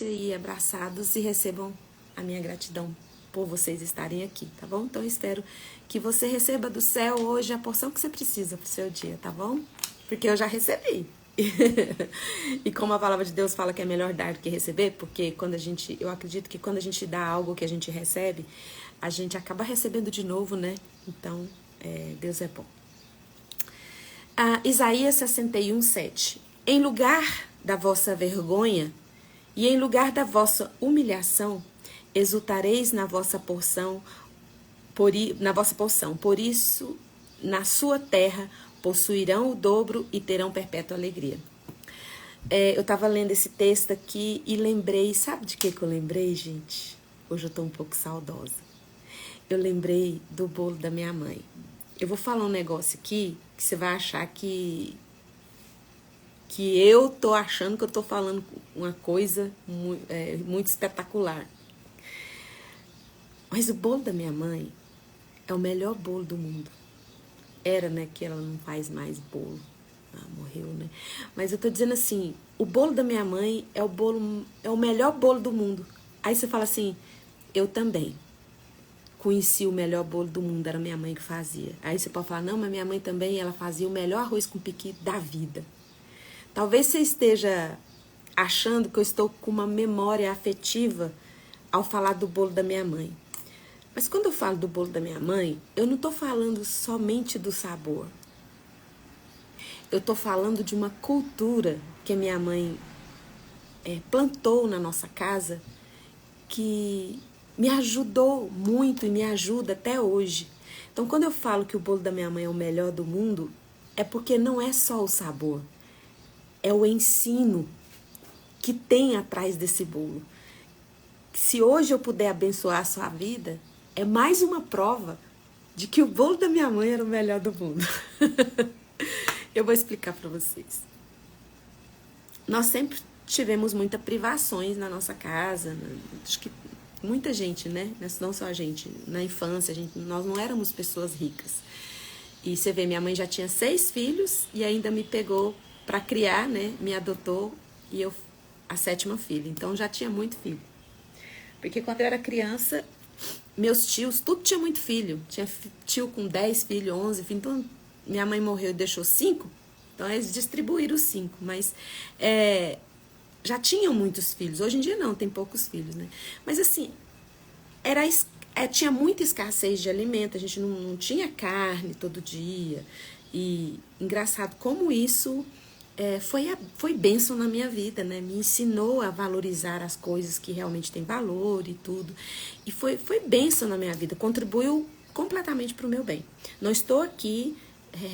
e abraçados e recebam a minha gratidão por vocês estarem aqui, tá bom? Então eu espero que você receba do céu hoje a porção que você precisa pro seu dia, tá bom? Porque eu já recebi. E como a palavra de Deus fala que é melhor dar do que receber, porque eu acredito que quando a gente dá algo que a gente recebe, a gente acaba recebendo de novo, né? Então, Deus é bom. Isaías 61, 7. Em lugar da vossa vergonha e em lugar da vossa humilhação, exultareis na vossa porção, por isso, na sua terra, possuirão o dobro e terão perpétua alegria. Eu estava lendo esse texto aqui e lembrei, sabe de que eu lembrei, gente? Hoje eu estou um pouco saudosa. Eu lembrei do bolo da minha mãe. Eu vou falar um negócio aqui que você vai achar que eu tô achando que eu tô falando uma coisa muito espetacular. Mas o bolo da minha mãe é o melhor bolo do mundo. Era, né, que ela não faz mais bolo. Morreu, né? Mas eu tô dizendo assim, o bolo da minha mãe é o melhor bolo do mundo. Aí você fala assim, eu também conheci o melhor bolo do mundo, era minha mãe que fazia. Aí você pode falar, não, mas minha mãe também, ela fazia o melhor arroz com piqui da vida. Talvez você esteja achando que eu estou com uma memória afetiva ao falar do bolo da minha mãe. Mas quando eu falo do bolo da minha mãe, eu não estou falando somente do sabor. Eu estou falando de uma cultura que a minha mãe plantou na nossa casa que me ajudou muito e me ajuda até hoje. Então, quando eu falo que o bolo da minha mãe é o melhor do mundo, é porque não é só o sabor, é o ensino que tem atrás desse bolo. Se hoje eu puder abençoar a sua vida, é mais uma prova de que o bolo da minha mãe era o melhor do mundo. Eu vou explicar para vocês. Nós sempre tivemos muitas privações na nossa casa, acho que muita gente, né? Não só a gente, na infância, nós não éramos pessoas ricas. E você vê, minha mãe já tinha 6 filhos e ainda me pegou para criar, né? Me adotou e eu a 7ª filha. Então já tinha muito filho. Porque quando eu era criança, meus tios, tudo tinha muito filho. Tinha tio com 10 filhos, 11 filhos. Então minha mãe morreu e deixou 5. Então eles distribuíram os 5. Mas já tinham muitos filhos. Hoje em dia não, tem poucos filhos, né? Mas assim, tinha muita escassez de alimento. A gente não tinha carne todo dia. E engraçado como isso foi bênção na minha vida, né? Me ensinou a valorizar as coisas que realmente têm valor e tudo. E foi bênção na minha vida. Contribuiu completamente para o meu bem. Não estou aqui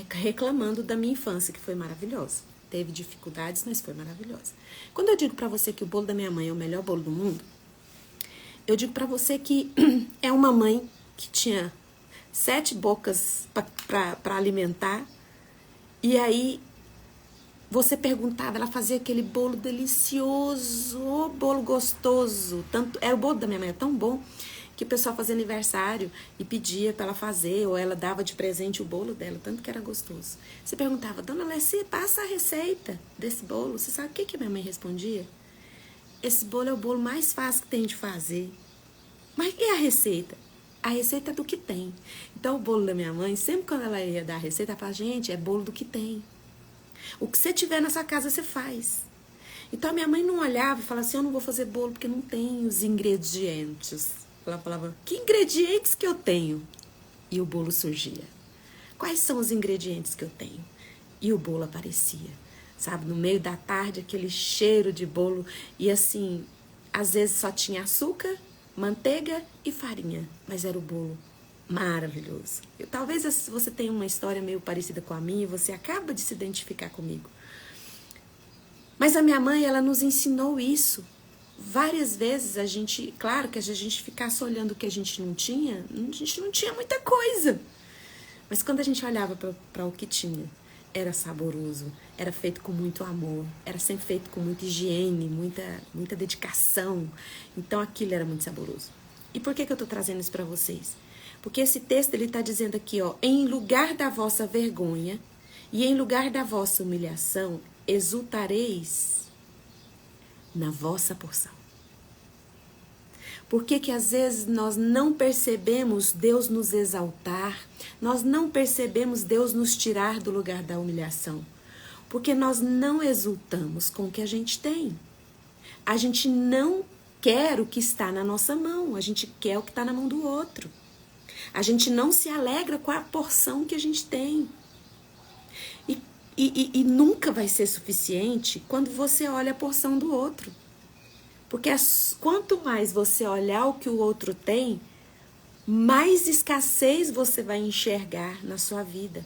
reclamando da minha infância, que foi maravilhosa. Teve dificuldades, mas foi maravilhosa. Quando eu digo para você que o bolo da minha mãe é o melhor bolo do mundo, eu digo para você que é uma mãe que tinha 7 bocas para alimentar. E aí você perguntava, ela fazia aquele bolo delicioso, bolo gostoso. O bolo da minha mãe é tão bom que o pessoal fazia aniversário e pedia para ela fazer, ou ela dava de presente o bolo dela, tanto que era gostoso. Você perguntava, dona Alessi, passa a receita desse bolo. Você sabe o que minha mãe respondia? Esse bolo é o bolo mais fácil que tem de fazer. Mas e a receita? A receita é do que tem. Então o bolo da minha mãe, sempre quando ela ia dar a receita, ela falava, gente, é bolo do que tem. O que você tiver na sua casa, você faz. Então a minha mãe não olhava e falava assim, eu não vou fazer bolo porque não tem os ingredientes. Ela falava, que ingredientes que eu tenho? E o bolo surgia. Quais são os ingredientes que eu tenho? E o bolo aparecia. Sabe, no meio da tarde, aquele cheiro de bolo. E assim, às vezes só tinha açúcar, manteiga e farinha. Mas era o bolo maravilhoso. Talvez você tenha uma história meio parecida com a minha e você acaba de se identificar comigo. Mas a minha mãe, ela nos ensinou isso. Várias vezes claro que a gente ficasse olhando o que a gente não tinha muita coisa. Mas quando a gente olhava para o que tinha, era saboroso, era feito com muito amor, era sempre feito com muita higiene, muita dedicação. Então aquilo era muito saboroso. E por que eu estou trazendo isso para vocês? Porque esse texto ele está dizendo aqui, ó, em lugar da vossa vergonha e em lugar da vossa humilhação, exultareis na vossa porção. Por que que às vezes nós não percebemos Deus nos exaltar? Nós não percebemos Deus nos tirar do lugar da humilhação? Porque nós não exultamos com o que a gente tem. A gente não quer o que está na nossa mão, a gente quer o que está na mão do outro. A gente não se alegra com a porção que a gente tem. E nunca vai ser suficiente quando você olha a porção do outro. Porque quanto mais você olhar o que o outro tem, mais escassez você vai enxergar na sua vida.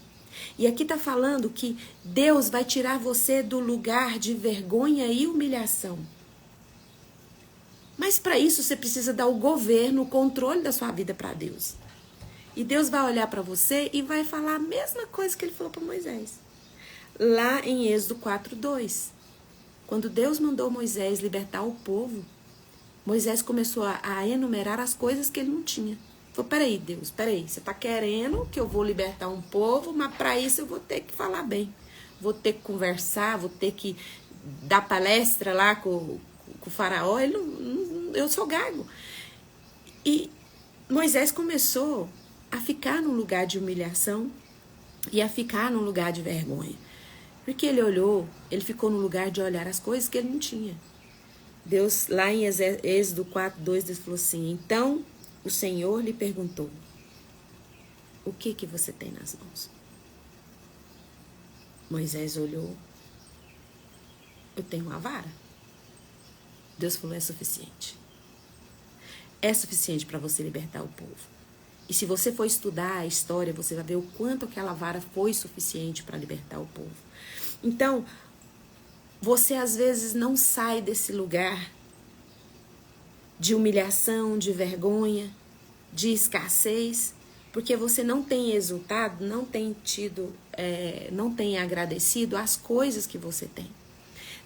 E aqui está falando que Deus vai tirar você do lugar de vergonha e humilhação. Mas para isso você precisa dar o governo, o controle da sua vida para Deus. E Deus vai olhar para você e vai falar a mesma coisa que ele falou para Moisés. Lá em Êxodo 4:2. Quando Deus mandou Moisés libertar o povo, Moisés começou a enumerar as coisas que ele não tinha. Falou, peraí, Deus, peraí, você está querendo que eu vou libertar um povo, mas para isso eu vou ter que falar bem. Vou ter que conversar, vou ter que dar palestra lá com o faraó. Eu sou gago. E Moisés começou a ficar num lugar de humilhação e a ficar num lugar de vergonha. Porque ele ficou no lugar de olhar as coisas que ele não tinha. Deus, lá em Êxodo 4:2, Deus falou assim, então o Senhor lhe perguntou, o que você tem nas mãos? Moisés olhou, eu tenho uma vara. Deus falou, é suficiente. É suficiente para você libertar o povo. E se você for estudar a história, você vai ver o quanto aquela vara foi suficiente para libertar o povo. Então, você às vezes não sai desse lugar de humilhação, de vergonha, de escassez, porque você não tem exultado, não tem não tem agradecido as coisas que você tem.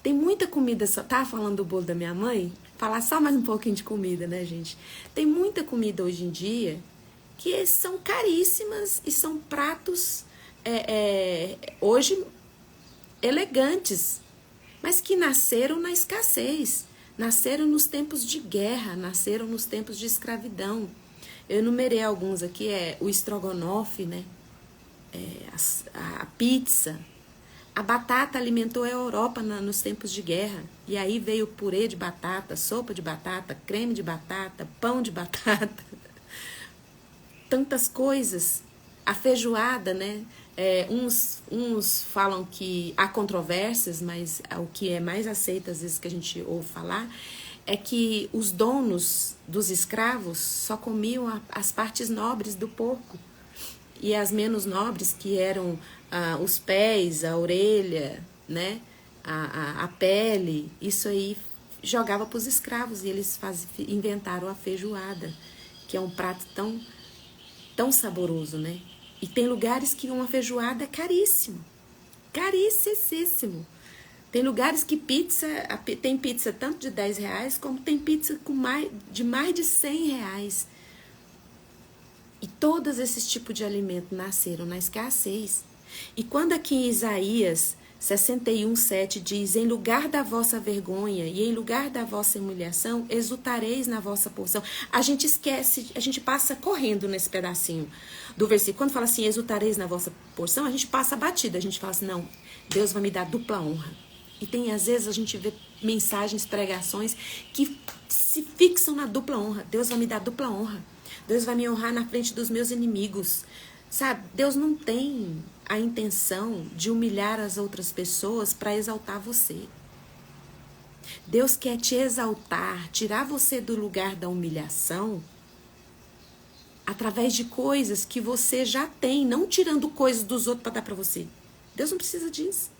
Tem muita comida, tá falando do bolo da minha mãe? Falar só mais um pouquinho de comida, né, gente? Tem muita comida hoje em dia que são caríssimas e são pratos hoje elegantes, mas que nasceram na escassez, nasceram nos tempos de guerra, nasceram nos tempos de escravidão. Eu enumerei alguns aqui, o estrogonofe, né? A pizza. A batata alimentou a Europa nos tempos de guerra. E aí veio purê de batata, sopa de batata, creme de batata, pão de batata. Tantas coisas. A feijoada, né? Uns falam que há controvérsias, mas o que é mais aceito às vezes que a gente ouve falar é que os donos dos escravos só comiam as partes nobres do porco. E as menos nobres, que eram os pés, a orelha, né? a pele, isso aí jogava para os escravos. E eles inventaram a feijoada, que é um prato tão saboroso, né? E tem lugares que uma feijoada é caríssimo. Caríssimo. Tem lugares que tem pizza tanto de R$10, como tem pizza de mais de R$100. E todos esses tipos de alimento nasceram na escassez. E quando aqui em Isaías 61:7 diz, em lugar da vossa vergonha e em lugar da vossa humilhação, exultareis na vossa porção. A gente esquece, a gente passa correndo nesse pedacinho do versículo. Quando fala assim, exultareis na vossa porção, a gente passa batida. A gente fala assim, não, Deus vai me dar dupla honra. E tem, às vezes, a gente vê mensagens, pregações que se fixam na dupla honra. Deus vai me dar dupla honra. Deus vai me honrar na frente dos meus inimigos. Sabe, Deus não tem a intenção de humilhar as outras pessoas para exaltar você. Deus quer te exaltar, tirar você do lugar da humilhação através de coisas que você já tem, não tirando coisas dos outros para dar para você. Deus não precisa disso.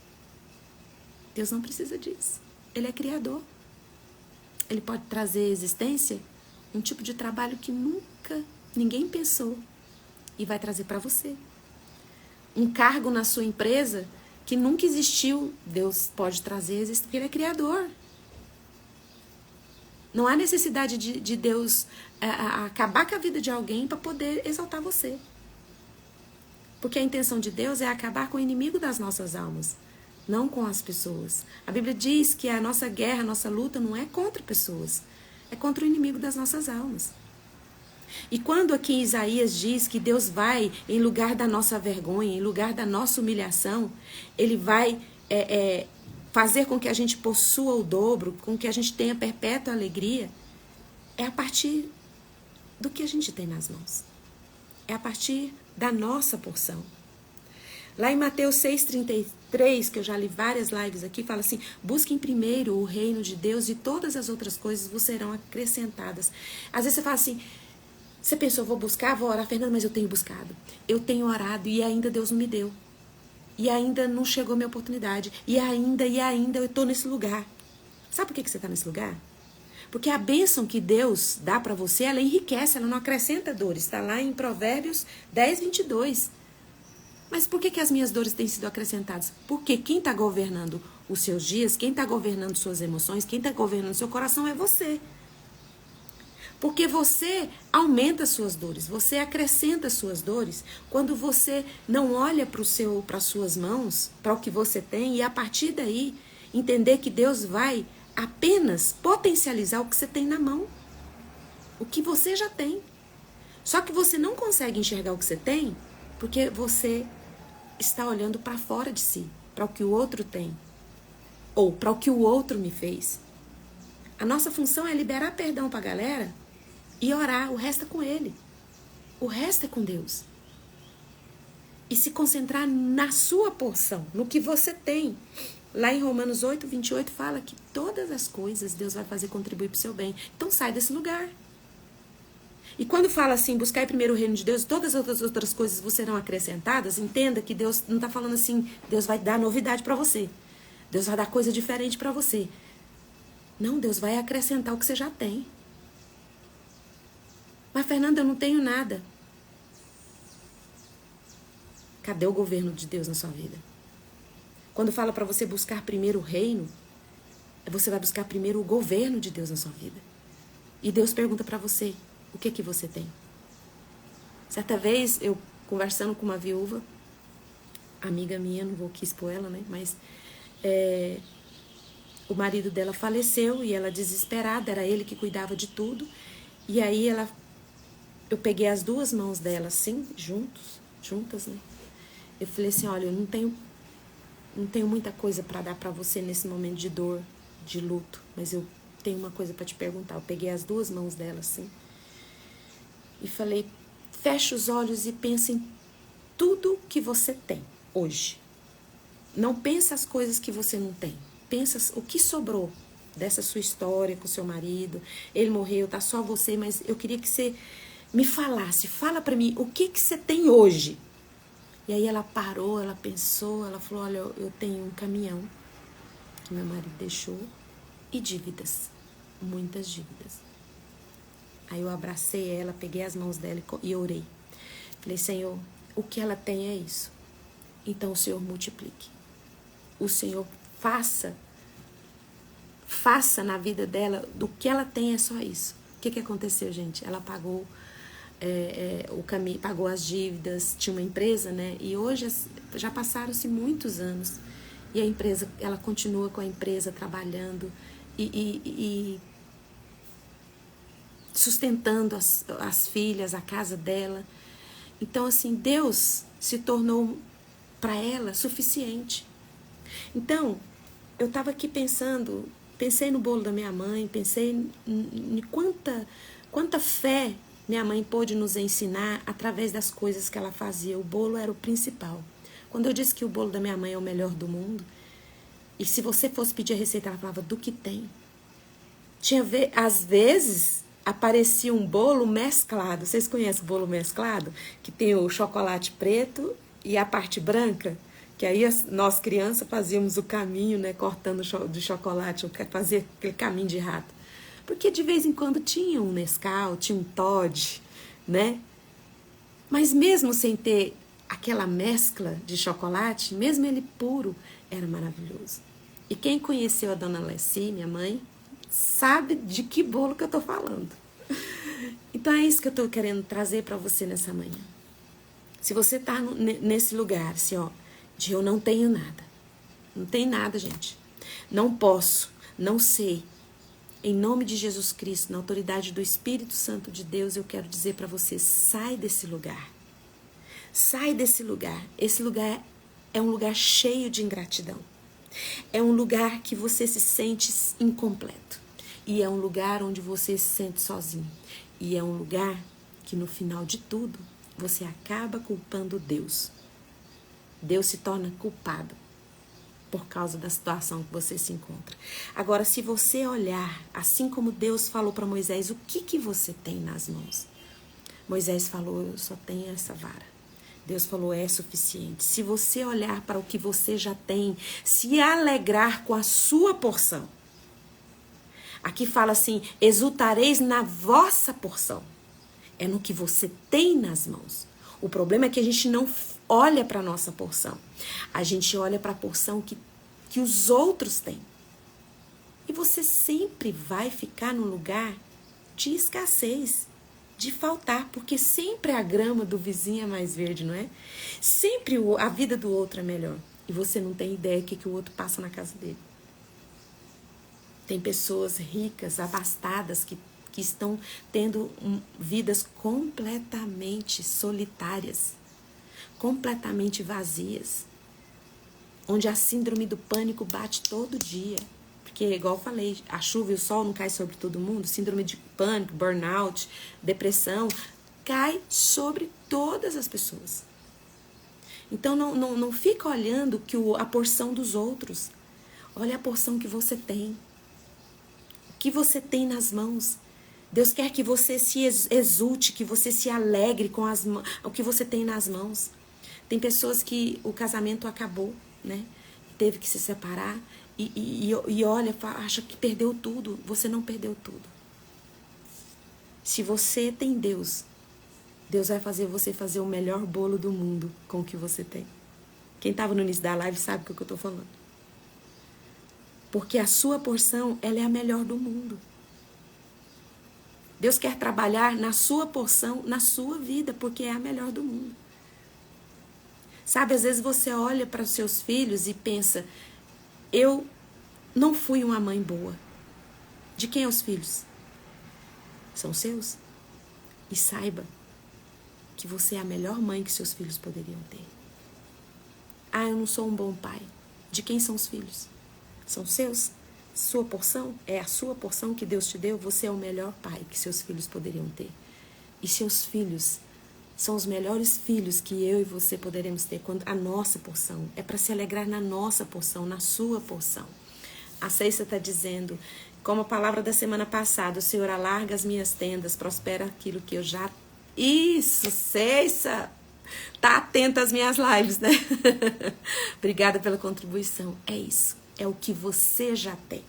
Deus não precisa disso. Ele é criador. Ele pode trazer à existência um tipo de trabalho que nunca ninguém pensou e vai trazer para você. Um cargo na sua empresa que nunca existiu, Deus pode trazer, porque Ele é criador. Não há necessidade de Deus acabar com a vida de alguém para poder exaltar você. Porque a intenção de Deus é acabar com o inimigo das nossas almas, não com as pessoas. A Bíblia diz que a nossa guerra, a nossa luta não é contra pessoas, É contra o inimigo das nossas almas. E quando aqui Isaías diz que Deus vai, em lugar da nossa vergonha, em lugar da nossa humilhação, Ele vai fazer com que a gente possua o dobro, com que a gente tenha perpétua alegria, é a partir do que a gente tem nas mãos. É a partir da nossa porção. Lá em Mateus 6,33, que eu já li várias lives aqui, fala assim: busquem primeiro o reino de Deus e todas as outras coisas vos serão acrescentadas. Às vezes você fala assim, você pensou, vou buscar, vou orar, Fernanda, mas eu tenho buscado. Eu tenho orado e ainda Deus não me deu. E ainda não chegou a minha oportunidade. E ainda eu estou nesse lugar. Sabe por que você está nesse lugar? Porque a bênção que Deus dá para você, ela enriquece, ela não acrescenta dores. Está lá em Provérbios 10:22. Mas por que as minhas dores têm sido acrescentadas? Porque quem está governando os seus dias, quem está governando suas emoções, quem está governando seu coração é você. Porque você aumenta suas dores, você acrescenta suas dores quando você não olha para as suas mãos, para o que você tem, e a partir daí entender que Deus vai apenas potencializar o que você tem na mão, o que você já tem. Só que você não consegue enxergar o que você tem porque você está olhando para fora de si, para o que o outro tem, ou para o que o outro me fez. A nossa função é liberar perdão para a galera e orar, o resto é com ele. O resto é com Deus. E se concentrar na sua porção, no que você tem. Lá em Romanos 8:28 fala que todas as coisas Deus vai fazer contribuir para o seu bem. Então sai desse lugar. E quando fala assim, buscar primeiro o reino de Deus, todas as outras coisas vos serão acrescentadas, entenda que Deus não está falando assim, Deus vai dar novidade para você. Deus vai dar coisa diferente para você. Não, Deus vai acrescentar o que você já tem. Mas, Fernanda, eu não tenho nada. Cadê o governo de Deus na sua vida? Quando fala para você buscar primeiro o reino, você vai buscar primeiro o governo de Deus na sua vida. E Deus pergunta para você, o que você tem? Certa vez, eu conversando com uma viúva, amiga minha, não vou aqui expor ela, né? Mas o marido dela faleceu e ela desesperada, era ele que cuidava de tudo. E aí eu peguei as duas mãos dela assim, juntas, né? Eu falei assim, olha, eu não tenho muita coisa para dar para você nesse momento de dor, de luto, mas eu tenho uma coisa para te perguntar. Eu peguei as duas mãos dela assim e falei, fecha os olhos e pensa em tudo que você tem hoje. Não pensa as coisas que você não tem. Pensa o que sobrou dessa sua história com seu marido. Ele morreu, tá só você, mas eu queria que você me falasse. Fala pra mim, o que você tem hoje? E aí ela parou, ela pensou, ela falou, olha, eu tenho um caminhão que meu marido deixou e dívidas, muitas dívidas. Aí eu abracei ela, peguei as mãos dela e orei. Falei, Senhor, o que ela tem é isso. Então o Senhor multiplique. O Senhor faça na vida dela, do que ela tem é só isso. O que aconteceu, gente? Ela pagou o caminho, pagou as dívidas, tinha uma empresa, né? E hoje já passaram-se muitos anos. E a empresa, ela continua com a empresa trabalhando e sustentando as filhas, a casa dela. Então, assim, Deus se tornou para ela suficiente. Então, eu estava aqui pensei no bolo da minha mãe, pensei em quanta fé minha mãe pôde nos ensinar através das coisas que ela fazia. O bolo era o principal. Quando eu disse que o bolo da minha mãe é o melhor do mundo, e se você fosse pedir a receita, ela falava do que tem. Às vezes aparecia um bolo mesclado. Vocês conhecem o bolo mesclado? Que tem o chocolate preto e a parte branca? Que aí nós crianças fazíamos o caminho, né? Cortando de chocolate, fazia aquele caminho de rato. Porque de vez em quando tinha um Nescau, tinha um Toddy, né? Mas mesmo sem ter aquela mescla de chocolate, mesmo ele puro, era maravilhoso. E quem conheceu a Dona Alessi, minha mãe, sabe de que bolo que eu tô falando. Então é isso que eu tô querendo trazer para você nessa manhã. Se você tá nesse lugar, assim, ó, de eu não tenho nada. Não tem nada, gente. Não posso, não sei. Em nome de Jesus Cristo, na autoridade do Espírito Santo de Deus, eu quero dizer para você, sai desse lugar. Sai desse lugar. Esse lugar é um lugar cheio de ingratidão. É um lugar que você se sente incompleto. E é um lugar onde você se sente sozinho. E é um lugar que no final de tudo, você acaba culpando Deus. Deus se torna culpado por causa da situação que você se encontra. Agora, se você olhar, assim como Deus falou para Moisés, o que você tem nas mãos? Moisés falou, eu só tenho essa vara. Deus falou, é suficiente. Se você olhar para o que você já tem, se alegrar com a sua porção. Aqui fala assim, exultareis na vossa porção. É no que você tem nas mãos. O problema é que a gente não olha para a nossa porção. A gente olha para a porção que os outros têm. E você sempre vai ficar num lugar de escassez, de faltar, porque sempre a grama do vizinho é mais verde, não é? Sempre a vida do outro é melhor. E você não tem ideia do que o outro passa na casa dele. Tem pessoas ricas, abastadas, que estão tendo vidas completamente solitárias, completamente vazias, onde a síndrome do pânico bate todo dia. Porque, igual eu falei, a chuva e o sol não caem sobre todo mundo, síndrome de pânico, burnout, depressão, cai sobre todas as pessoas. Então, não fica olhando a porção dos outros. Olha a porção que você tem. O que você tem nas mãos. Deus quer que você se exulte, que você se alegre com o que você tem nas mãos. Tem pessoas que o casamento acabou, né? Teve que se separar e olha, acha que perdeu tudo. Você não perdeu tudo. Se você tem Deus, Deus vai fazer você fazer o melhor bolo do mundo com o que você tem. Quem estava no início da live sabe o que eu estou falando. Porque a sua porção, ela é a melhor do mundo. Deus quer trabalhar na sua porção, na sua vida, porque é a melhor do mundo. Sabe, às vezes você olha para os seus filhos e pensa, eu não fui uma mãe boa. De quem é os filhos? São seus? E saiba que você é a melhor mãe que seus filhos poderiam ter. Ah, eu não sou um bom pai. De quem são os filhos? São seus? Sua porção é a sua porção que Deus te deu. Você é o melhor pai que seus filhos poderiam ter. E seus filhos são os melhores filhos que eu e você poderemos ter. Quando a nossa porção é para se alegrar na nossa porção, na sua porção. A Ceissa está dizendo, como a palavra da semana passada, o Senhor alarga as minhas tendas, prospera aquilo que eu já... Isso, Ceissa! Tá atenta às minhas lives, né? Obrigada pela contribuição. É isso. É o que você já tem.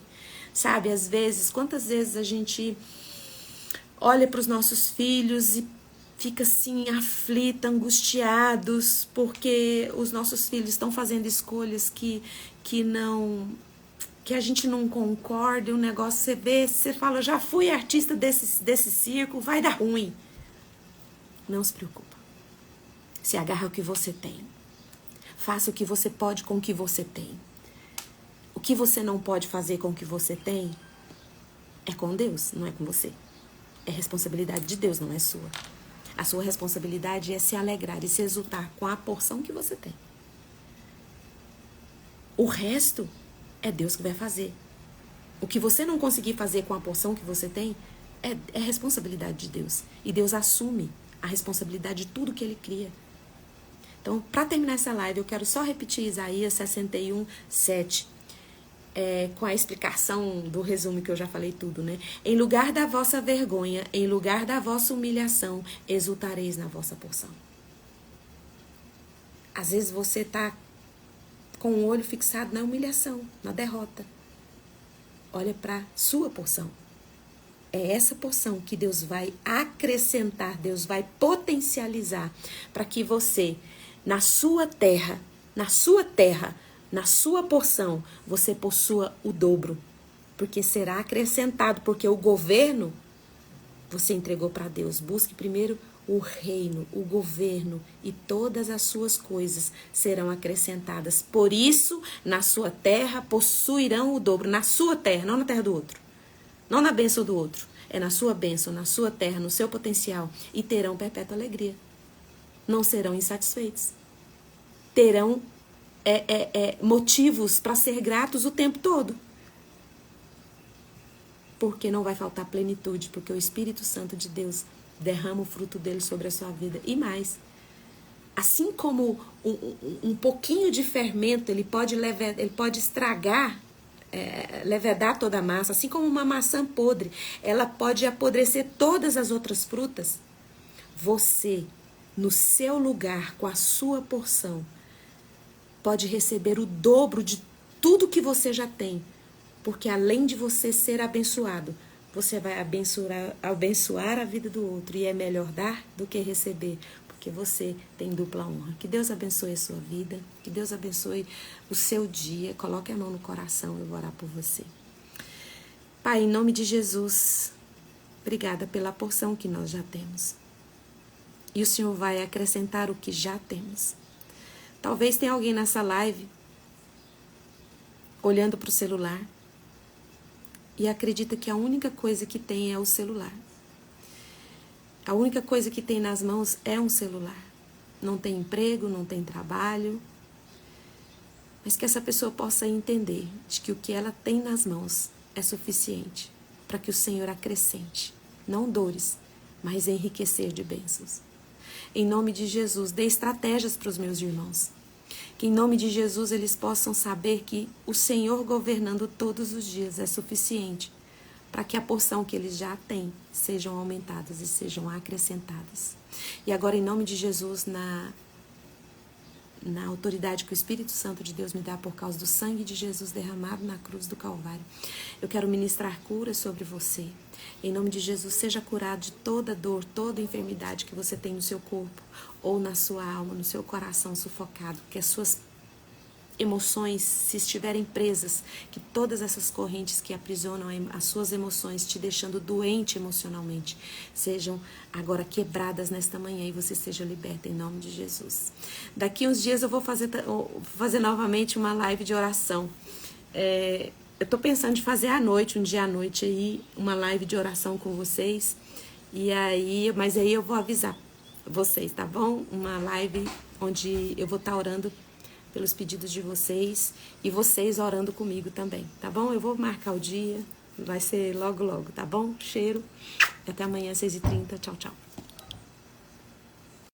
Sabe, às vezes, quantas vezes a gente olha para os nossos filhos e fica assim, aflita, angustiados, porque os nossos filhos estão fazendo escolhas que a gente não concorda, e um negócio você vê, você fala, já fui artista desse circo, vai dar ruim. Não se preocupa. Se agarra ao que você tem. Faça o que você pode com o que você tem. O que você não pode fazer com o que você tem é com Deus, não é com você. É responsabilidade de Deus, não é sua. A sua responsabilidade é se alegrar e se exultar com a porção que você tem. O resto é Deus que vai fazer. O que você não conseguir fazer com a porção que você tem é responsabilidade de Deus. E Deus assume a responsabilidade de tudo que Ele cria. Então, para terminar essa live, eu quero só repetir Isaías 61, 7. Com a explicação do resumo que eu já falei tudo, né? Em lugar da vossa vergonha, em lugar da vossa humilhação, exultareis na vossa porção. Às vezes você está com o olho fixado na humilhação, na derrota. Olha para sua porção. É essa porção que Deus vai acrescentar, Deus vai potencializar para que você, na sua terra, na sua porção, você possua o dobro. Porque será acrescentado, porque o governo você entregou para Deus. Busque primeiro o reino, o governo, e todas as suas coisas serão acrescentadas. Por isso, na sua terra possuirão o dobro. Na sua terra, não na terra do outro. Não na bênção do outro. É na sua bênção, na sua terra, no seu potencial. E terão perpétua alegria. Não serão insatisfeitos. Terão motivos para ser gratos o tempo todo. Porque não vai faltar plenitude, porque o Espírito Santo de Deus derrama o fruto dele sobre a sua vida. E mais, assim como um pouquinho de fermento, ele pode estragar, levedar toda a massa, assim como uma maçã podre, ela pode apodrecer todas as outras frutas. Você, no seu lugar, com a sua porção, pode receber o dobro de tudo que você já tem. Porque além de você ser abençoado, você vai abençoar a vida do outro. E é melhor dar do que receber, porque você tem dupla honra. Que Deus abençoe a sua vida, que Deus abençoe o seu dia. Coloque a mão no coração, eu vou orar por você. Pai, em nome de Jesus, obrigada pela porção que nós já temos. E o Senhor vai acrescentar o que já temos. Talvez tenha alguém nessa live olhando para o celular e acredita que a única coisa que tem é o celular. A única coisa que tem nas mãos é um celular. Não tem emprego, não tem trabalho. Mas que essa pessoa possa entender de que o que ela tem nas mãos é suficiente para que o Senhor acrescente. Não dores, mas enriquecer de bênçãos. Em nome de Jesus, dê estratégias para os meus irmãos. Que em nome de Jesus eles possam saber que o Senhor governando todos os dias é suficiente para que a porção que eles já têm sejam aumentadas e sejam acrescentadas. E agora, em nome de Jesus, na autoridade que o Espírito Santo de Deus me dá por causa do sangue de Jesus derramado na cruz do Calvário, eu quero ministrar cura sobre você. Em nome de Jesus, seja curado de toda dor, toda enfermidade que você tem no seu corpo, ou na sua alma, no seu coração sufocado, que as suas emoções, se estiverem presas, que todas essas correntes que aprisionam as suas emoções, te deixando doente emocionalmente, sejam agora quebradas nesta manhã e você seja liberta em nome de Jesus. Daqui uns dias eu vou fazer novamente uma live de oração. Eu tô pensando de fazer à noite, um dia à noite aí, uma live de oração com vocês. Mas aí eu vou avisar vocês, tá bom? Uma live onde eu vou estar orando pelos pedidos de vocês e vocês orando comigo também, tá bom? Eu vou marcar o dia, vai ser logo, tá bom? Cheiro, até amanhã, 6h30, tchau, tchau.